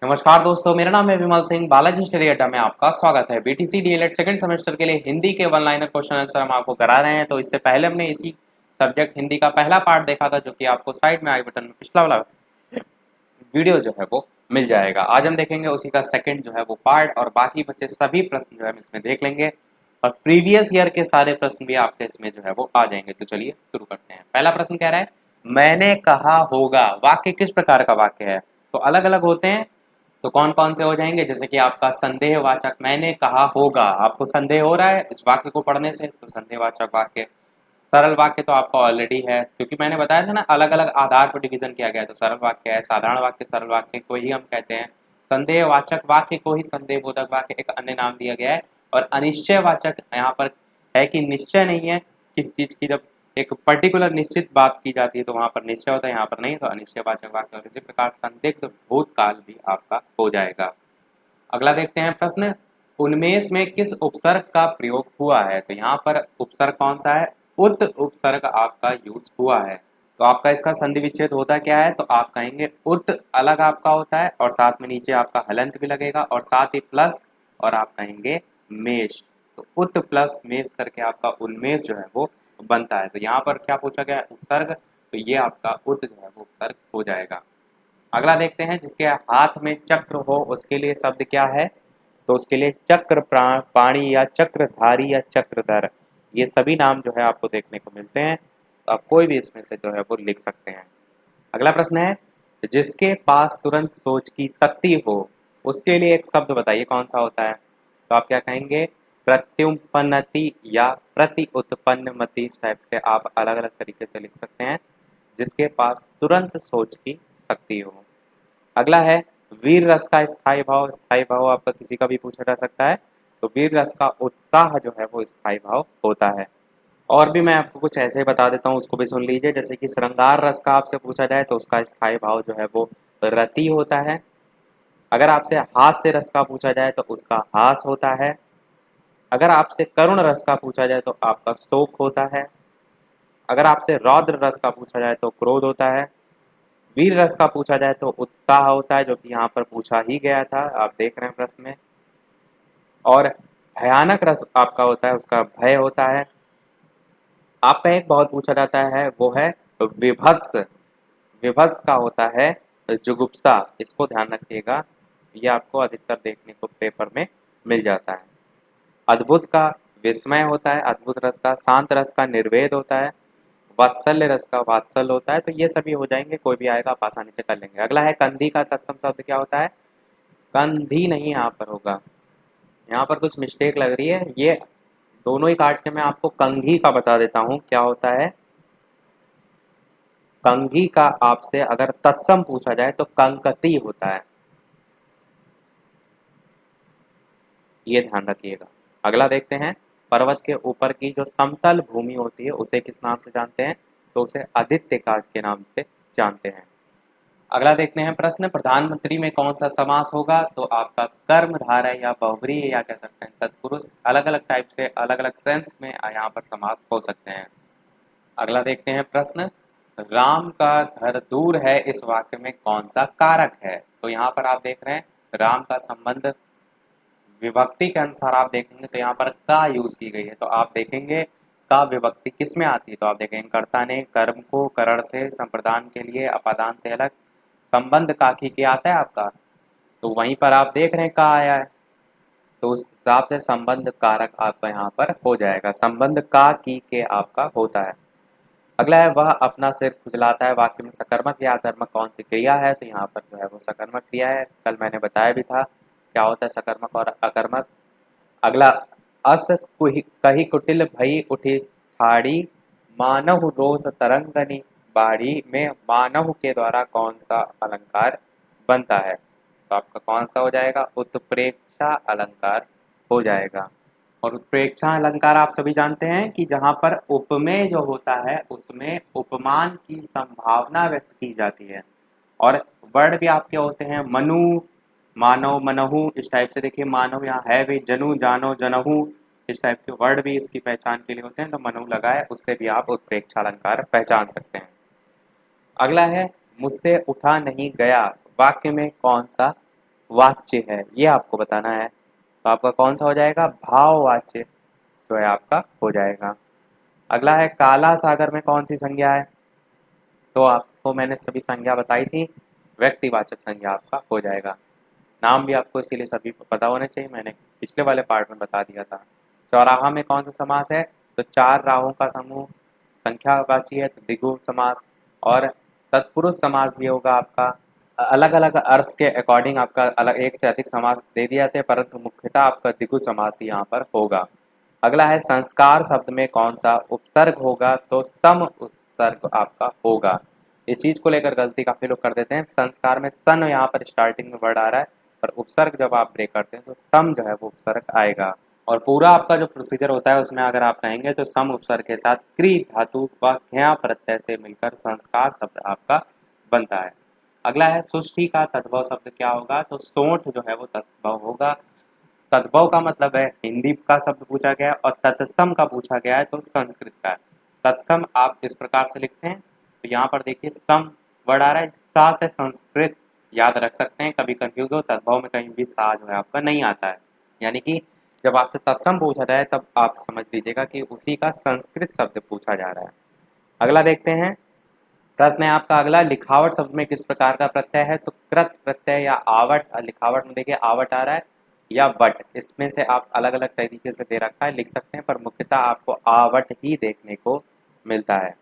नमस्कार दोस्तों, मेरा नाम है विमल सिंह। बालाजी स्टडी अड्डा में आपका स्वागत है। बीटीसी डीएलएड सेकंड सेमेस्टर के लिए हिंदी के वन लाइनर क्वेश्चन आंसर हम आपको करा रहे हैं। तो इससे पहले हमने इसी सब्जेक्ट हिंदी का पहला पार्ट देखा था, जो कि आपको साइड में आई बटन में पिछला वाला वीडियो जो है वो मिल जाएगा। आज हम देखेंगे उसी का सेकंड जो है वो पार्ट, और बाकी बचे सभी प्रश्न जो है हम इसमें देख लेंगे, और प्रीवियस ईयर के सारे प्रश्न भी आपके इसमें जो है वो आ जाएंगे। तो चलिए शुरू करते हैं। पहला प्रश्न कह रहा है, मैंने कहा होगा। वाक्य किस प्रकार का वाक्य है? तो अलग अलग होते हैं। तो कौन कौन से हो जाएंगे? जैसे कि आपका संदेहवाचक, मैंने कहा होगा, आपको संदेह हो रहा है इस वाक्य को पढ़ने से, तो संदेहवाचक वाक्य। सरल वाक्य तो आपका ऑलरेडी है, क्योंकि मैंने बताया था ना अलग अलग आधार पर डिवीजन किया गया है। तो सरल वाक्य है, साधारण वाक्य, सरल वाक्य को ही हम कहते हैं। संदेहवाचक वाक्य को ही संदेहबोधक वाक्य एक अन्य नाम दिया गया है। और अनिश्चयवाचक यहाँ पर है कि निश्चय नहीं है किस चीज की, जब एक पर्टिकुलर निश्चित बात की जाती है तो वहां पर निश्चय होता है, यहाँ पर नहीं। तो अनिश्चयवाचक वाक्य। और इसी प्रकार संदिग्ध भूतकाल भी आपका हो जाएगा। अगला देखते हैं प्रश्न, उन्मेष में किस उपसर्ग का प्रयोग हुआ है? तो यहाँ पर उपसर्ग कौन सा है? उत उपसर्ग आपका यूज हुआ है। तो आपका इसका संधि विच्छेद होता क्या है? तो आप कहेंगे उत अलग आपका होता है, और साथ में नीचे आपका हलंत भी लगेगा, और साथ ही प्लस, और आप कहेंगे मेष। तो उत प्लस मेष करके आपका उन्मेष जो है वो बनता है। तो यहाँ पर क्या पूछा गया है? उपसर्ग। तो ये आपका उत जो है वो उपसर्ग हो जाएगा। अगला देखते हैं, जिसके हाथ में चक्र हो उसके लिए शब्द क्या है? तो उसके लिए चक्र पाणी या चक्रधारी या चक्रधर, ये सभी नाम जो है आपको देखने को मिलते हैं। तो आप कोई भी इसमें से जो है वो लिख सकते हैं। अगला प्रश्न है, जिसके पास तुरंत सोच की शक्ति हो उसके लिए एक शब्द बताइए कौन सा होता है? तो आप क्या कहेंगे? प्रत्युत्पन्नति या प्रति उत्पन्नमति, इस टाइप से आप अलग अलग तरीके से लिख सकते हैं। जिसके पास तुरंत सोच की शक्ति हो। अगला है, वीर रस का स्थायी भाव। स्थायी भाव आपका किसी का भी पूछा जा सकता है। तो वीर रस का उत्साह जो है वो स्थायी भाव होता है। और भी मैं आपको कुछ ऐसे ही बता देता हूँ, उसको भी सुन लीजिए। जैसे कि श्रृंगार रस का आपसे पूछा जाए तो उसका स्थायी भाव जो है वो रति होता है। अगर आपसे हास्य रस का पूछा जाए तो उसका हास होता है। अगर आपसे करुण रस का पूछा जाए तो आपका शोक होता है। अगर आपसे रौद्र रस का पूछा जाए तो क्रोध होता है। वीर रस का पूछा जाए तो उत्साह होता है, जो कि यहाँ पर पूछा ही गया था, आप देख रहे हैं प्रश्न में। और भयानक रस आपका होता है, उसका भय होता है। आपका एक बहुत पूछा जाता है वो है विभत्स। विभत्स का होता है जुगुप्सा। इसको ध्यान रखिएगा, ये आपको अधिकतर देखने को पेपर में मिल जाता है। अद्भुत का विस्मय होता है, अद्भुत रस का। शांत रस का निर्वेद होता है। वात्सल्य रस का वात्सल होता है। तो ये सभी हो जाएंगे, कोई भी आएगा आप आसानी से कर लेंगे। अगला है, कंधी का तत्सम शब्द क्या होता है? कंधी नहीं यहाँ पर होगा, यहाँ पर कुछ मिस्टेक लग रही है। ये दोनों ही काट के मैं आपको कंघी का बता देता हूँ क्या होता है। कंघी का आपसे अगर तत्सम पूछा जाए तो कंकती होता है, ये ध्यान रखिएगा। अगला देखते हैं, पर्वत के ऊपर की जो समतल भूमि होती है उसे किस नाम से जानते हैं? तो उसे आदित्य काट के नाम से जानते हैं। अगला देखते हैं प्रश्न, प्रधानमंत्री में कौन सा समास होगा? तो आपका कर्मधारय या बहुब्रीहि या कह सकते हैं तत्पुरुष, अलग अलग टाइप से अलग अलग सेंस में यहाँ पर समास हो सकते हैं। अगला देखते हैं प्रश्न, राम का घर दूर है, इस वाक्य में कौन सा कारक है? तो यहाँ पर आप देख रहे हैं राम का संबंध विभक्ति के अनुसार आप देखेंगे तो यहाँ पर का यूज की गई है। तो आप देखेंगे का विभक्ति किस में आती है? तो आप देखेंगे कर्ता ने कर्म को करण से संप्रदान के लिए अपादान से अलग संबंध का की आता है आपका। तो वहीं पर आप देख रहे हैं का आया है, तो उस हिसाब से संबंध कारक आपका यहाँ पर हो जाएगा। संबंध का की के आपका होता है। अगला है, वह अपना सिर खुजलाता है। वाक्य में सकर्मक या अकर्मक कौन सी क्रिया है? तो यहाँ पर जो है वो सकर्मक क्रिया है। कल मैंने बताया भी था क्या होता है सकर्मक और अकर्मक। अगला, अस कही कुटिल भई उठी ठाड़ी, मानव रोष तरंगनी बाढ़ी में मानव के द्वारा कौन सा अलंकार बनता है? तो आपका कौन सा हो जाएगा? उत्प्रेक्षा अलंकार हो जाएगा। और उत्प्रेक्षा अलंकार आप सभी जानते हैं कि जहां पर उपमेय जो होता है उसमें उपमान की संभावना व्यक्त की जाती है। और वर्ड भी आपके होते हैं मनु, मानव, मनहु, इस टाइप से। देखिए मानव यहाँ है भी, जनु, जानो, जनहु, इस टाइप के वर्ड भी इसकी पहचान के लिए होते हैं। तो मनु लगा है, उससे भी आप उत्प्रेक्षा अलंकार पहचान सकते हैं। अगला है, मुझसे उठा नहीं गया, वाक्य में कौन सा वाच्य है, ये आपको बताना है। तो आपका कौन सा हो जाएगा, भाववाच्य जो है आपका हो जाएगा। अगला है काला सागर में कौन सी संज्ञा है, तो आपको मैंने सभी संज्ञा बताई थी, व्यक्तिवाचक संज्ञा आपका हो जाएगा। नाम भी आपको इसीलिए सभी पता होने चाहिए, मैंने पिछले वाले पार्ट में बता दिया था। चौराहा में कौन सा समास है, तो चार राहों का समूह, संख्यावाची है तो द्विगु समास, और तत्पुरुष समास भी होगा आपका। अलग अलग अर्थ के अकॉर्डिंग आपका अलग एक से अधिक समास दे दिए जाते हैं, परंतु मुख्यतः आपका द्विगु समास ही यहाँ पर होगा। अगला है संस्कार शब्द में कौन सा उपसर्ग होगा, तो सम उपसर्ग आपका होगा। इस चीज को लेकर गलती काफी लोग कर देते हैं, संस्कार में सन यहाँ पर स्टार्टिंग में वर्ड आ रहा है, पर उपसर्ग जब आप ब्रेक करते हैं तो सम जो है वो उपसर्ग आएगा। और पूरा आपका जो प्रोसीजर होता है उसमें अगर आप कहेंगे तो सम उपसर्ग के साथ क्री धातु व ज्ञा प्रत्यय से मिलकर संस्कार शब्द आपका बनता है। अगला है सुष्टि का तद्भव शब्द क्या होगा, तो सोंठ जो है वो तद्भव होगा। तद्भव का मतलब है हिंदी का शब्द पूछा गया है, और तत्सम का पूछा गया है तो संस्कृत का है। तत्सम आप इस प्रकार से लिखते हैं, तो यहाँ पर देखिए सम वर्ड आ रहा है, सा से संस्कृत याद रख सकते हैं, कभी कंफ्यूज हो तद्भव में कहीं भी सा जो है आपका नहीं आता है। यानी कि जब आपसे तत्सम पूछा जाए तब आप समझ लीजिएगा कि उसी का संस्कृत शब्द पूछा जा रहा है। अगला देखते हैं, प्रश्न है आपका अगला, लिखावट शब्द में किस प्रकार का प्रत्यय है, तो कृत प्रत्यय या आवट। लिखावट में देखिए आवट आ रहा है या वट, इसमें से आप अलग अलग तरीके से दे रखा है लिख सकते हैं, पर मुख्यतः आपको आवट ही देखने को मिलता है।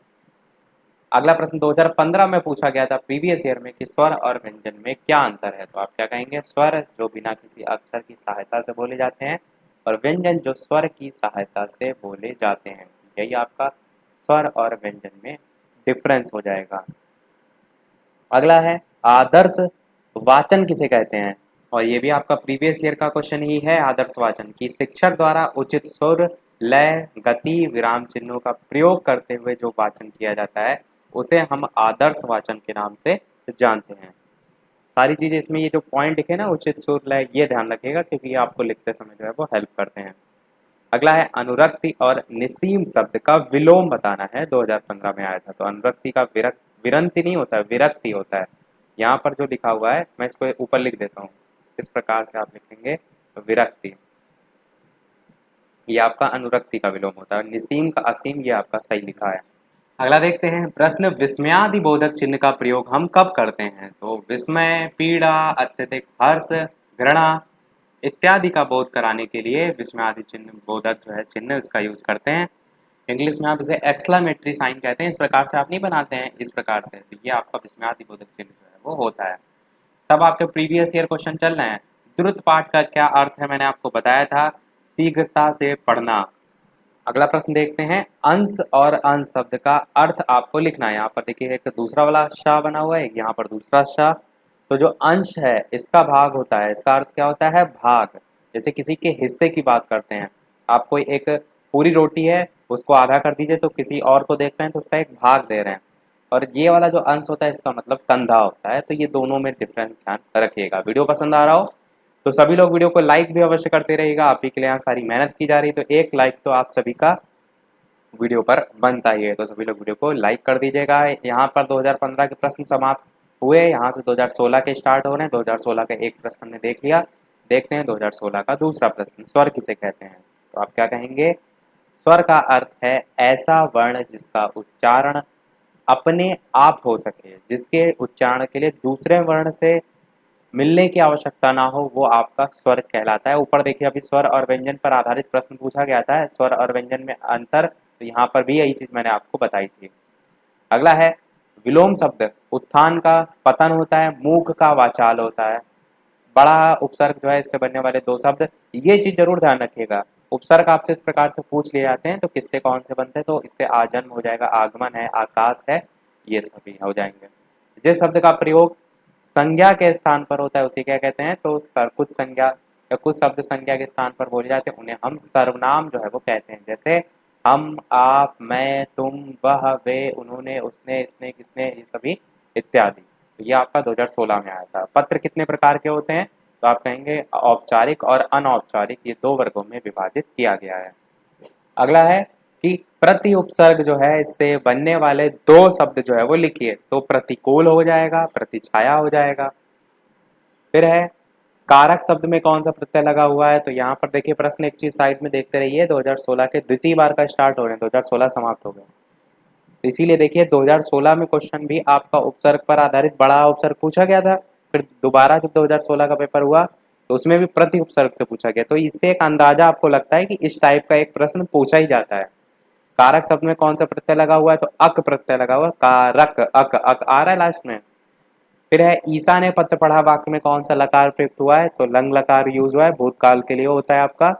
अगला प्रश्न 2015 में पूछा गया था प्रीवियस ईयर में कि स्वर और व्यंजन में क्या अंतर है, तो आप क्या कहेंगे, स्वर जो बिना किसी अक्षर की सहायता से बोले जाते हैं, और व्यंजन जो स्वर की सहायता से बोले जाते हैं। यही आपका स्वर और व्यंजन में डिफरेंस हो जाएगा। अगला है आदर्श वाचन किसे कहते हैं, और ये भी आपका प्रीवियस ईयर का क्वेश्चन ही है। आदर्श वाचन की शिक्षक द्वारा उचित सुर, लय, गति, विराम चिन्हों का प्रयोग करते हुए जो वाचन किया जाता है उसे हम आदर्श वाचन के नाम से जानते हैं। सारी चीजें इसमें ये जो पॉइंट लिखे ना उचित सुर, लय, ये ध्यान रखिएगा क्योंकि ये आपको लिखते समय जो है वो हेल्प करते हैं। अगला है अनुरक्ति और निसीम शब्द का विलोम बताना है, 2015 में आया था। तो अनुरक्ति का विरक्ति नहीं होता है, विरक्ति होता है। यहाँ पर जो लिखा हुआ है मैं इसको ऊपर लिख देता हूँ, इस प्रकार से आप लिखेंगे विरक्ति, ये आपका अनुरक्ति का विलोम होता है। निसीम का असीम, ये आपका सही लिखा है। अगला देखते हैं प्रश्न, विस्मयादि बोधक चिन्ह का प्रयोग हम कब करते हैं, तो विस्मय, पीड़ा, अत्यधिक हर्ष, घृणा इत्यादि का बोध कराने के लिए विस्मयादि चिन्ह बोधक जो है चिन्ह इसका यूज करते हैं। इंग्लिश में आप इसे एक्सक्लेमेटरी साइन कहते हैं, इस प्रकार से आप नहीं बनाते हैं इस प्रकार से, तो ये आपका विस्मयादि बोधक चिन्ह जो है वो होता है। सब आपके प्रीवियस ईयर क्वेश्चन चल रहे हैं। द्रुत पाठ का क्या अर्थ है, मैंने आपको बताया था, शीघ्रता से पढ़ना। अगला प्रश्न देखते हैं, अंश और अंश शब्द का अर्थ आपको लिखना है। यहाँ पर देखिए एक दूसरा वाला शाह बना हुआ है, यहाँ पर दूसरा शाह। तो जो अंश है इसका भाग होता है, इसका अर्थ क्या होता है, भाग। जैसे किसी के हिस्से की बात करते हैं, आप कोई एक पूरी रोटी है उसको आधा कर दीजिए तो किसी और को देख रहे हैं तो उसका एक भाग दे रहे हैं। और ये वाला जो अंश होता है इसका मतलब कंधा होता है। तो ये दोनों में डिफरेंस ध्यान रखिएगा। वीडियो पसंद आ रहा हो तो सभी लोग वीडियो को लाइक भी अवश्य करते रहिएगा, आप ही के लिए यहाँ सारी मेहनत की जा रही है, तो एक लाइक तो आप सभी का वीडियो पर बनता ही है, तो सभी लोग वीडियो को लाइक कर दीजिएगा। यहाँ पर 2015 के प्रश्न समाप्त हुए, यहाँ से 2016 के स्टार्ट हो रहे हैं। 2016 का एक प्रश्न हमने देख लिया, देखते हैं 2016 का दूसरा प्रश्न, स्वर किसे कहते हैं। तो आप क्या कहेंगे, स्वर का अर्थ है ऐसा वर्ण जिसका उच्चारण अपने आप हो सके, जिसके उच्चारण के लिए दूसरे वर्ण से मिलने की आवश्यकता ना हो, वो आपका स्वर कहलाता है। ऊपर देखिए अभी स्वर और व्यंजन पर आधारित प्रश्न पूछा गया था, स्वर और व्यंजन में अंतर, तो यहाँ पर भी यही चीज मैंने आपको बताई थी। अगला है विलोम शब्द, उत्थान का पतन होता है, मूक का वाचाल होता है। बड़ा उपसर्ग जो है इससे बनने वाले दो शब्द, ये चीज जरूर ध्यान रखिएगा। उपसर्ग आपसे इस प्रकार से पूछ लिए जाते हैं तो किससे कौन से बनते हैं, तो इससे आजन्म हो जाएगा, आगमन है, आकाश है, ये सभी हो जाएंगे। जिस शब्द का प्रयोग संज्ञा के स्थान पर होता है उसे क्या कहते हैं, तो कुछ संज्ञा या कुछ शब्द संज्ञा के स्थान पर बोले जाते हैं उन्हें हम सर्वनाम जो है वो कहते हैं। जैसे हम, आप, मैं, तुम, वह, वे, उन्होंने, उसने, इसने, किसने, ये सभी इत्यादि। तो ये आपका 2016 में आया था। पत्र कितने प्रकार के होते हैं, तो आप कहेंगे औपचारिक और अनौपचारिक, ये दो वर्गों में विभाजित किया गया है। अगला है कि प्रति उपसर्ग जो है इससे बनने वाले दो शब्द जो है वो लिखिए, तो प्रतिकूल हो जाएगा, प्रतिछाया हो जाएगा। फिर है कारक शब्द में कौन सा प्रत्यय लगा हुआ है? तो यहाँ पर देखिए प्रश्न, एक चीज साइड में देखते रहिए, 2016 के द्वितीय बार का स्टार्ट हो रहे हैं, 2016 समाप्त हो गया, तो इसीलिए देखिए 2016 में क्वेश्चन भी आपका उपसर्ग पर आधारित बड़ा उपसर्ग पूछा गया था, फिर दोबारा जब 2016 का पेपर हुआ तो उसमें भी प्रति उपसर्ग से पूछा गया, तो इससे एक अंदाजा आपको लगता है कि इस टाइप का एक प्रश्न पूछा ही जाता है। कारक शब्द में कौन सा प्रत्यय लगा हुआ है? तो अक प्रत्यय लगा हुआ है, कारक, अक, अक आ रहा है लास्ट में। फिर है ईसा ने पत्र पढ़ा, वाक्य में कौन सा लकार प्रयुक्त हुआ है? तो लंग लकार यूज हुआ है, भूतकाल के लिए होता है आपका।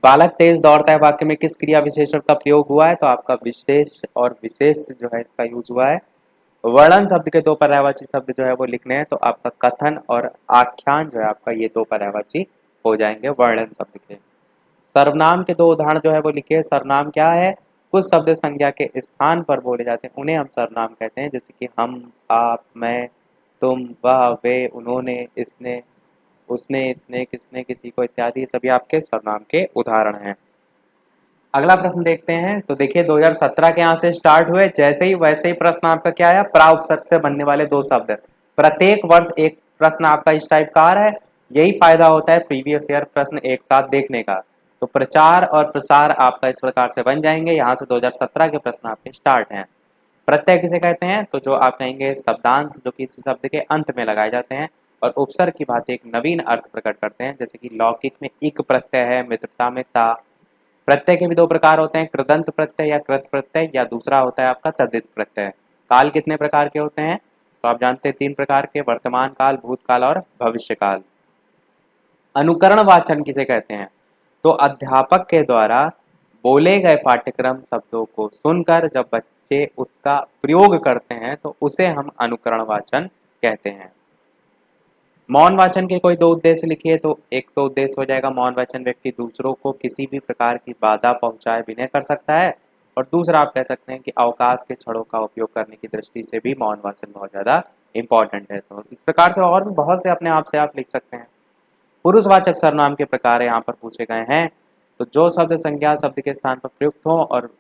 बालक तेज दौड़ता है, वाक्य में किस क्रिया विशेषण का प्रयोग हुआ है? तो आपका विशेष और विशेष जो है इसका यूज हुआ है। वर्णन शब्द के दो पर्यायवाची शब्द जो है वो लिखने हैं, तो आपका कथन और आख्यान जो है आपका ये दो पर्यायवाची हो जाएंगे वर्णन शब्द के। सर्वनाम के दो उदाहरण जो है वो लिखिए। सर्वनाम क्या है? कुछ शब्द संज्ञा के स्थान पर बोले जाते हैं, उन्हें हम सर्वनाम कहते हैं, जैसे कि हम, आप, मैं, तुम, वह, वे, उन्होंने, इसने, उसने, इसने, किसने, किसी को इत्यादि, सभी आपके सर्वनाम के उदाहरण हैं। अगला प्रश्न देखते हैं। तो देखिए 2017 के यहाँ से स्टार्ट हुए, जैसे ही वैसे ही प्रश्न आपका क्या है? प्राउपसर्ग से बनने वाले दो शब्द। प्रत्येक वर्ष एक प्रश्न आपका इस टाइप का आ रहा है। यही फायदा होता है प्रीवियस ईयर प्रश्न एक साथ देखने का। तो प्रचार और प्रसार आपका इस प्रकार से बन जाएंगे। यहाँ से 2017 के प्रश्न आपके स्टार्ट हैं। प्रत्यय किसे कहते हैं? तो जो आप कहेंगे शब्दांश जो किसी शब्द के अंत में लगाए जाते हैं और उपसर्ग की भांति एक नवीन अर्थ प्रकट करते हैं, जैसे कि लौकिक में इक प्रत्यय है, मित्रता में ता। प्रत्यय के भी दो प्रकार होते हैं, कृदंत प्रत्यय या कृत प्रत्यय, या दूसरा होता है आपका तद्धित प्रत्यय। काल कितने प्रकार के होते हैं? तो आप जानते हैं तीन प्रकार के, वर्तमान काल, भूतकाल और भविष्य काल। अनुकरण वाचन किसे कहते हैं? तो अध्यापक के द्वारा बोले गए पाठ्यक्रम शब्दों को सुनकर जब बच्चे उसका प्रयोग करते हैं तो उसे हम अनुकरण वाचन कहते हैं। मौन वाचन के कोई दो उद्देश्य लिखिए। तो एक तो उद्देश्य हो जाएगा, मौन वाचन व्यक्ति दूसरों को किसी भी प्रकार की बाधा पहुंचाए बिना कर सकता है, और दूसरा आप कह सकते हैं कि अवकाश के क्षणों का उपयोग करने की दृष्टि से भी मौन वाचन बहुत ज्यादा इंपॉर्टेंट है। तो इस प्रकार से और भी बहुत से अपने आप से आप लिख सकते हैं। पुरुषवाचक सर्वनाम के प्रकार यहाँ पर पूछे गए हैं। तो जो शब्द संज्ञा शब्द के स्थान पर प्रयुक्त हो और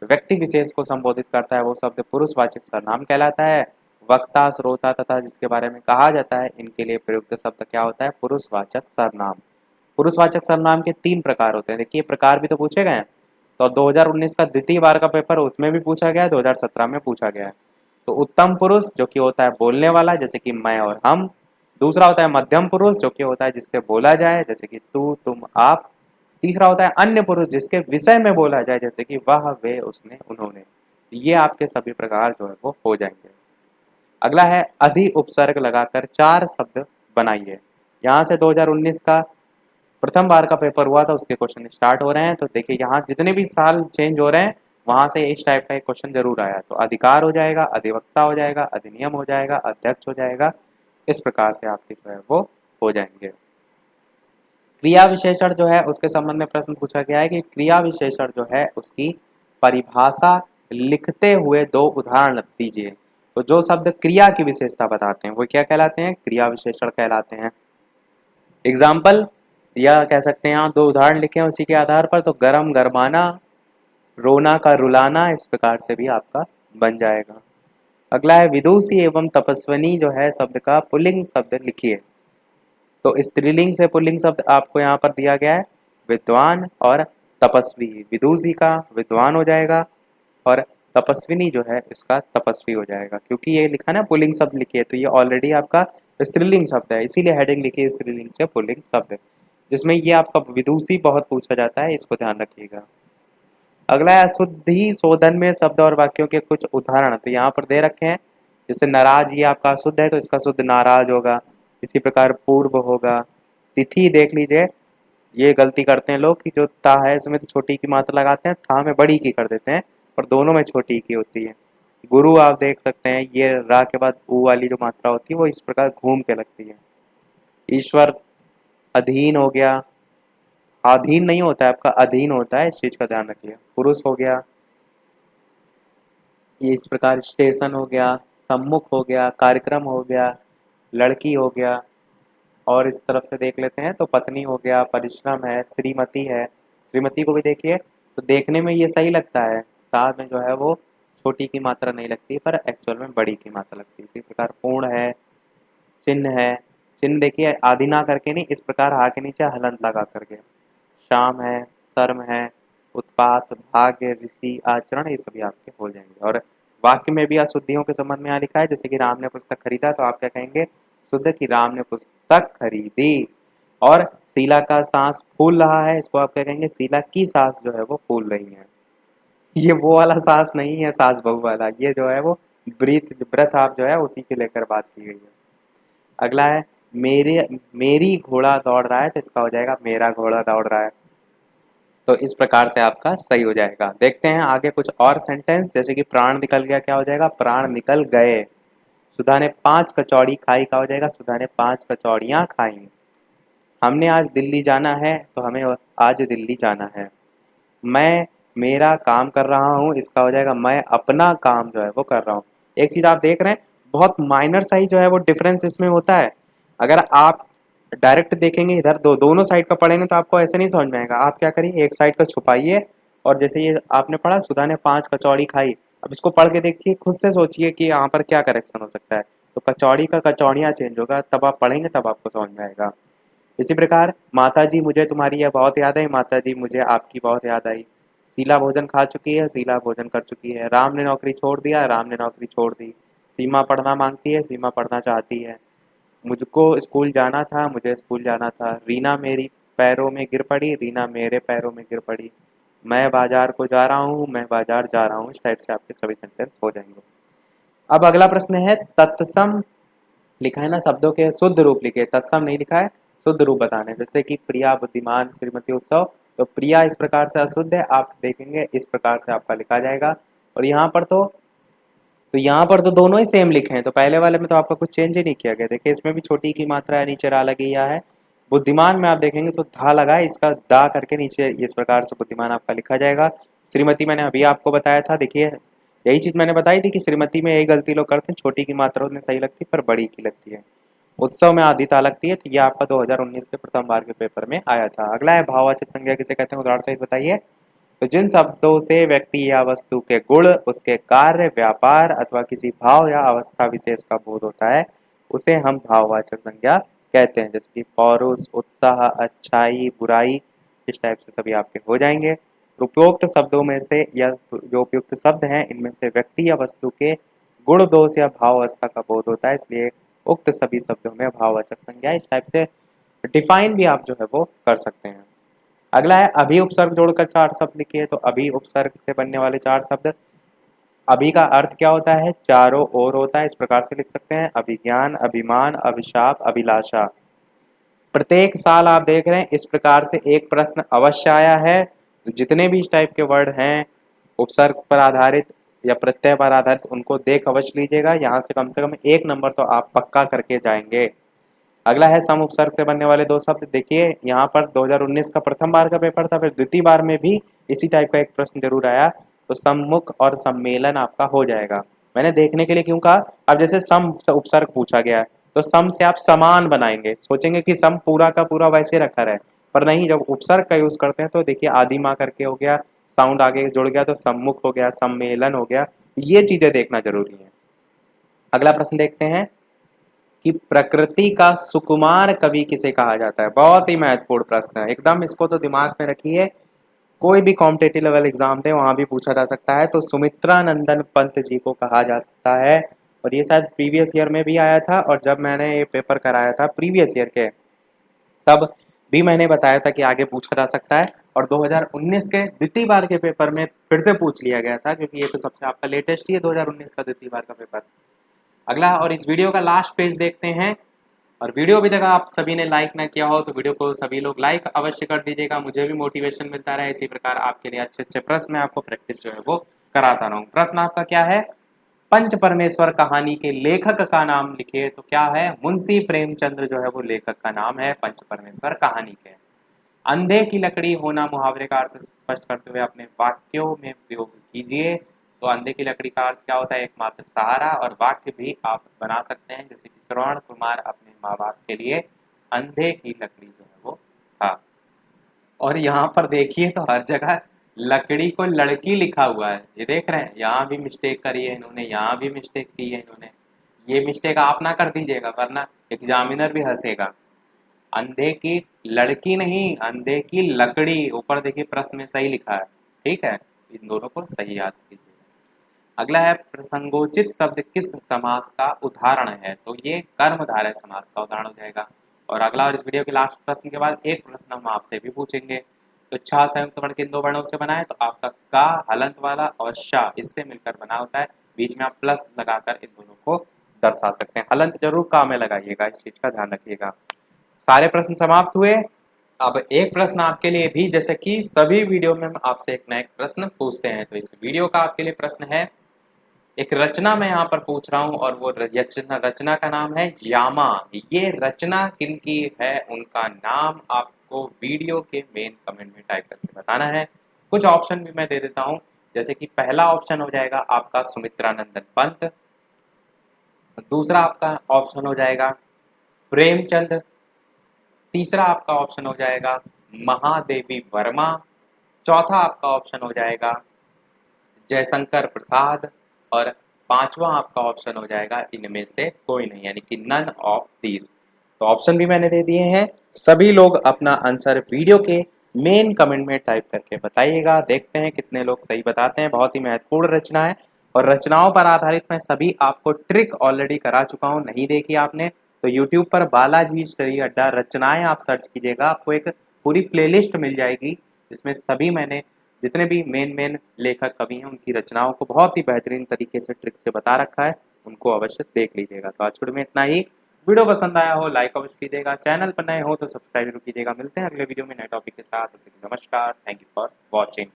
व्यक्ति विशेष को संबोधित करता है वो शब्द पुरुषवाचक सर्वनाम कहलाता है। वक्ता, श्रोता तथा जिसके बारे में कहा जाता है, इनके लिए प्रयुक्त शब्द क्या होता है? पुरुषवाचक सर्वनाम। पुरुषवाचक सर्वनाम के तीन प्रकार होते हैं। देखिए प्रकार भी तो पूछे गए हैं। तो 2019 का द्वितीय बार का पेपर उसमें भी पूछा गया है, 2017 में पूछा गया है। तो उत्तम पुरुष जो कि होता है बोलने वाला, जैसे कि मैं और हम। दूसरा होता है मध्यम पुरुष जो कि होता है जिससे बोला जाए, जैसे कि तू, तुम, आप। तीसरा होता है अन्य पुरुष जिसके विषय में बोला जाए, जैसे कि वह, वे, उसने, उन्होंने। ये आपके सभी प्रकार जो है वो हो जाएंगे। अगला है अधि उपसर्ग लगाकर चार शब्द बनाइए। यहाँ से 2019 का प्रथम बार का पेपर हुआ था उसके क्वेश्चन स्टार्ट हो रहे हैं। तो देखिए यहाँ जितने भी साल चेंज हो रहे हैं वहां से इस टाइप का एक क्वेश्चन जरूर आया। तो अधिकार हो जाएगा, अधिवक्ता हो जाएगा, अधिनियम हो जाएगा, अध्यक्ष हो जाएगा। इस प्रकार से आपके जो है वो हो जाएंगे। क्रिया विशेषण जो है उसके संबंध में प्रश्न पूछा गया है कि क्रिया विशेषण जो है उसकी परिभाषा लिखते हुए दो उदाहरण दीजिए। तो जो शब्द क्रिया की विशेषता बताते हैं वो क्या कहलाते हैं? क्रिया विशेषण कहलाते हैं। एग्जाम्पल या कह सकते हैं आप दो उदाहरण लिखे हैं उसी के आधार पर। तो गरम गरमाना, रोना का रुलाना, इस प्रकार से भी आपका बन जाएगा। अगला है विदुषी एवं तपस्विनी जो है शब्द का पुल्लिंग शब्द लिखिए। तो स्त्रीलिंग से पुल्लिंग शब्द आपको यहाँ पर दिया गया है, विद्वान और तपस्वी। विदुषी का विद्वान हो जाएगा और तपस्विनी जो है इसका तपस्वी हो जाएगा। क्योंकि ये लिखा ना पुल्लिंग शब्द लिखिए, तो ये ऑलरेडी आपका स्त्रीलिंग शब्द है, इसीलिए हेडिंग लिखिए स्त्रीलिंग से पुल्लिंग शब्द, जिसमें ये आपका विदुषी बहुत पूछा जाता है, इसको ध्यान रखिएगा। अगला है अशुद्धि शोधन में शब्द और वाक्यों के कुछ उदाहरण। तो यहाँ पर दे रखे हैं, जैसे नाराज, ये आपका अशुद्ध है तो इसका शुद्ध नाराज होगा। इसी प्रकार पूर्व होगा। तिथि देख लीजिए, ये गलती करते हैं लोग कि जो ता है इसमें तो छोटी की मात्रा लगाते हैं, था में बड़ी की कर देते हैं, पर दोनों में छोटी की होती है। गुरु आप देख सकते हैं, ये रा के बाद ऊ वाली जो मात्रा होती है वो इस प्रकार घूम के लगती है। ईश्वर अधीन हो गया, अधीन नहीं होता है आपका, अधीन होता है, इस चीज का ध्यान रखिए। पुरुष हो गया, ये इस प्रकार स्टेशन हो गया, सम्मुख हो गया, कार्यक्रम हो गया, लड़की हो गया। और इस तरफ से देख लेते हैं तो पत्नी हो गया, परिश्रम है, श्रीमती है। श्रीमती को भी देखिए तो देखने में ये सही लगता है, साथ में जो है वो छोटी की मात्रा नहीं लगती पर एक्चुअल में बड़ी की मात्रा लगती है। इसी प्रकार पूर्ण है, चिन्ह है, चिन्ह देखिए, आदि ना करके नहीं, इस प्रकार हा के नीचे हलंत लगा करके। शाम है, शर्म है, उत्पात, भाग्य, ऋषि, आचरण, ये सभी आपके हो जाएंगे। और वाक्य में भी अशुद्धियों के संबंध में यहाँ लिखा है, जैसे कि राम ने पुस्तक खरीदा, तो आप क्या कहेंगे? शुद्ध कि राम ने पुस्तक खरीदी। और शीला का सांस फूल रहा है, इसको आप क्या कहेंगे? शीला की सांस जो है वो फूल रही है। ये वो वाला सांस नहीं है, सास बहू वाला, ये जो है वो ब्रीथ ब्रथ आप जो है उसी के लेकर बात की गई है। अगला है, मेरे मेरी घोड़ा दौड़ रहा है, तो इसका हो जाएगा मेरा घोड़ा दौड़ रहा है। तो इस प्रकार से आपका सही हो जाएगा। देखते हैं आगे कुछ और सेंटेंस, जैसे कि प्राण निकल गया, क्या हो जाएगा? प्राण निकल गए। सुधा ने 5 कचौड़ी खाई, का हो जाएगा? सुधा ने 5 कचौड़ियाँ खाई। हमने आज दिल्ली जाना है, तो हमें आज दिल्ली जाना है। मैं मेरा काम कर रहा हूँ, इसका हो जाएगा मैं अपना काम जो है वो कर रहा हूँ। एक चीज आप देख रहे हैं, बहुत माइनर सा ही जो है वो डिफरेंस इसमें होता है। अगर आप डायरेक्ट देखेंगे इधर, दोनों साइड का पढ़ेंगे तो आपको ऐसे नहीं समझ में आएगा। आप क्या करिए, एक साइड का छुपाइए, और जैसे ये आपने पढ़ा सुधा ने 5 कचौड़ी खाई, अब इसको पढ़ के देखिए, खुद से सोचिए कि यहाँ पर क्या करेक्शन हो सकता है। तो कचौड़ी का कचौड़ियाँ चेंज होगा, तब आप पढ़ेंगे तब आपको समझ में आएगा। इसी प्रकार, माता जी मुझे तुम्हारी यह बहुत याद आई, माता जी मुझे आपकी बहुत याद आई। शीला भोजन खा चुकी है, शीला भोजन कर चुकी है। राम ने नौकरी छोड़ दिया, राम ने नौकरी छोड़ दी। सीमा पढ़ना मांगती है, सीमा पढ़ना चाहती है। मुझको स्कूल जाना था, मुझे स्कूल जाना था। रीना मेरी पैरों में गिर पड़ी, रीना मेरे पैरों में गिर पड़ी। मैं बाजार को जा रहा हूँ, मैं बाजार जा रहा हूँ। इस टाइप से आपके सभी सेंटेंस हो जाएंगे। अब अगला प्रश्न है, तत्सम लिखा है ना, शब्दों के शुद्ध रूप लिखे, तत्सम नहीं लिखा है, शुद्ध रूप बताने। जैसे कि प्रिया, बुद्धिमान, श्रीमती, उत्सव, तो प्रिया इस प्रकार से अशुद्ध है, आप देखेंगे इस प्रकार से आपका लिखा जाएगा। और यहाँ पर यहाँ पर तो दोनों ही सेम लिखे हैं, तो पहले वाले में तो आपका कुछ चेंज ही नहीं किया गया। देखिए इसमें भी छोटी की मात्रा है, नीचे रा लगी है। बुद्धिमान में आप देखेंगे तो धा लगा है, इसका दा करके नीचे इस प्रकार से बुद्धिमान आपका लिखा जाएगा। श्रीमती मैंने अभी आपको बताया था, देखिए यही चीज मैंने बताई थी कि श्रीमती में यही गलती लोग करते हैं, छोटी की मात्रा उन्हें सही लगती है पर बड़ी की लगती है। उत्सव में आधी ता लगती है, तो ये आपका 2019 के प्रथम बार के पेपर में आया था। अगला है, भाववाचक संज्ञा किसे कहते हैं? उदाहरण सहित बताइए। तो जिन शब्दों से व्यक्ति या वस्तु के गुण, उसके कार्य, व्यापार अथवा किसी भाव या अवस्था विशेष का बोध होता है, उसे हम भाववाचक संज्ञा कहते हैं। जैसे कि पौरुष, उत्साह, अच्छाई, बुराई, इस टाइप से सभी आपके हो जाएंगे। उपयुक्त शब्दों में से या जो उपयुक्त शब्द हैं, इनमें से व्यक्ति या वस्तु के गुण, दोष या भाव अवस्था का बोध होता है, इसलिए उक्त सभी शब्दों में भाववाचक संज्ञा, इस टाइप से डिफाइन भी आप जो है वो कर सकते हैं। अगला है, अभी उपसर्ग जोड़कर 4 शब्द लिखिए। तो अभी उपसर्ग से बनने वाले 4 शब्द, अभी का अर्थ क्या होता है? चारों ओर होता है, इस प्रकार से लिख सकते हैं, अभिज्ञान, अभिमान, अभिशाप, अभिलाषा। प्रत्येक साल आप देख रहे हैं इस प्रकार से एक प्रश्न अवश्य आया है। तो जितने भी इस टाइप के वर्ड हैं उपसर्ग पर आधारित या प्रत्यय पर आधारित, उनको देख अवश्य लीजिएगा। यहाँ से कम 1 नंबर तो आप पक्का करके जाएंगे। अगला है, सम उपसर्ग से बनने वाले 2 शब्द। देखिए यहाँ पर 2019 का प्रथम बार का पेपर था, फिर द्वितीय बार में भी इसी टाइप का एक प्रश्न जरूर आया। तो सम्मुख और सम्मेलन आपका हो जाएगा। मैंने देखने के लिए क्यों कहा, अब जैसे सम से उपसर्ग पूछा गया है, तो सम से आप समान बनाएंगे, सोचेंगे कि सम पूरा का पूरा वैसे रखा है, पर नहीं, जब उपसर्ग का यूज करते हैं तो देखिए आदि माँ करके हो गया, साउंड आगे जुड़ गया, तो सम्मुख हो गया, सम्मेलन हो गया। ये चीजें देखना जरूरी है। अगला प्रश्न देखते हैं कि प्रकृति का सुकुमार कवि किसे कहा जाता है? बहुत ही महत्वपूर्ण प्रश्न है, एकदम इसको तो दिमाग में रखिए। कोई भी कॉम्पिटेटिव लेवल एग्जाम दे वहां भी पूछा जा सकता है। तो सुमित्रा नंदन पंत जी को कहा जाता है, और ये शायद प्रीवियस ईयर में भी आया था, और जब मैंने ये पेपर कराया था प्रीवियस ईयर के, तब भी मैंने बताया था कि आगे पूछा जा सकता है। और 2019 के द्वितीय बार के पेपर में फिर से पूछ लिया गया था, क्योंकि ये तो सबसे आपका लेटेस्ट ही है, 2019 का द्वितीय बार का पेपर। अगला, और इस वीडियो का लास्ट पेज देखते हैं। और वीडियो अभी तक आप सभी ने लाइक ना किया हो तो वीडियो को सभी लोग लाइक अवश्य कर दीजिएगा, मुझे भी मोटिवेशन मिलता रहे। इसी प्रकार आपके लिए अच्छे अच्छे प्रश्न मैं आपको प्रैक्टिस जो है वो कराता रहूँ। प्रश्न आपका क्या है? पंच परमेश्वर कहानी के लेखक का नाम लिखिए। तो क्या है? मुंशी प्रेमचंद्र जो है वो लेखक का नाम है पंच परमेश्वर कहानी के। अंधे की लकड़ी होना मुहावरे का अर्थ स्पष्ट करते हुए अपने वाक्यों में प्रयोग कीजिए। तो अंधे की लकड़ी का अर्थ क्या होता है? एकमात्र सहारा। और वाक्य भी आप बना सकते हैं, जैसे कि श्रवण कुमार अपने माँ बाप के लिए अंधे की लकड़ी जो है वो था। और यहाँ पर देखिए तो हर जगह लकड़ी को लड़की लिखा हुआ है, ये देख रहे हैं, यहाँ भी मिस्टेक करी है इन्होंने, यहाँ भी मिस्टेक की है इन्होंने। ये मिस्टेक आप ना कर दीजिएगा, वरना एग्जामिनर भी हंसेगा। अंधे की लड़की नहीं, अंधे की लकड़ी, ऊपर देखिए प्रश्न में सही लिखा है। ठीक है, इन दोनों को सही याद कीजिए। अगला है प्रसंगोचित शब्द किस समास का उदाहरण है, तो ये कर्मधारय समास का उदाहरण हो जाएगा। और अगला और इस वीडियो के लास्ट प्रश्न के बाद एक प्रश्न हम आपसे भी पूछेंगे। तो छह संयुक्त वर्ण किन दो वर्णों से बना है, तो आपका का हलंत वाला और शा इससे मिलकर बना होता है। बीच में आप प्लस लगाकर इन दोनों को दर्शा सकते हैं। हलंत जरूर का में लगाइएगा, इस चीज का ध्यान रखिएगा। सारे प्रश्न समाप्त हुए। अब एक प्रश्न आपके लिए भी, जैसे कि सभी वीडियो में हम आपसे एक ना एक प्रश्न पूछते हैं, तो इस वीडियो का आपके लिए प्रश्न है, एक रचना मैं यहाँ पर पूछ रहा हूँ और वो रचना का नाम है यामा। ये रचना किनकी है, उनका नाम आपको वीडियो के मेन कमेंट में टाइप करके बताना है। कुछ ऑप्शन भी मैं दे देता हूँ, जैसे कि पहला ऑप्शन हो जाएगा आपका सुमित्रानंदन पंत, दूसरा आपका ऑप्शन हो जाएगा प्रेमचंद, तीसरा आपका ऑप्शन हो जाएगा महादेवी वर्मा, चौथा आपका ऑप्शन हो जाएगा जयशंकर प्रसाद, और पांचवा आपका ऑप्शन हो जाएगा इनमें से कोई नहीं, यानी कि नन ऑफ दीज। तो ऑप्शन भी मैंने दे दिए हैं, सभी लोग अपना आंसर वीडियो के मेन कमेंट में टाइप करके बताइएगा। देखते हैं कितने लोग सही बताते हैं। बहुत ही महत्वपूर्ण रचना है और रचनाओं पर आधारित मैं सभी आपको ट्रिक ऑलरेडी करा चुका हूँ, नहीं देखी आपने तो यूट्यूब पर बालाजी स्टडी अड्डा रचनाएं आप सर्च कीजिएगा, आपको एक पूरी प्लेलिस्ट मिल जाएगी जिसमें सभी मैंने जितने भी मेन लेखक कवि हैं उनकी रचनाओं को बहुत ही बेहतरीन तरीके से ट्रिक से बता रखा है, उनको अवश्य देख लीजिएगा। तो आज वीडियो में इतना ही। वीडियो पसंद आया हो लाइक अवश्य कीजिएगा, चैनल पर नए हो तो सब्सक्राइब जरूर कीजिएगा। मिलते हैं अगले वीडियो में नए टॉपिक के साथ। नमस्कार, थैंक यू फॉर वॉचिंग।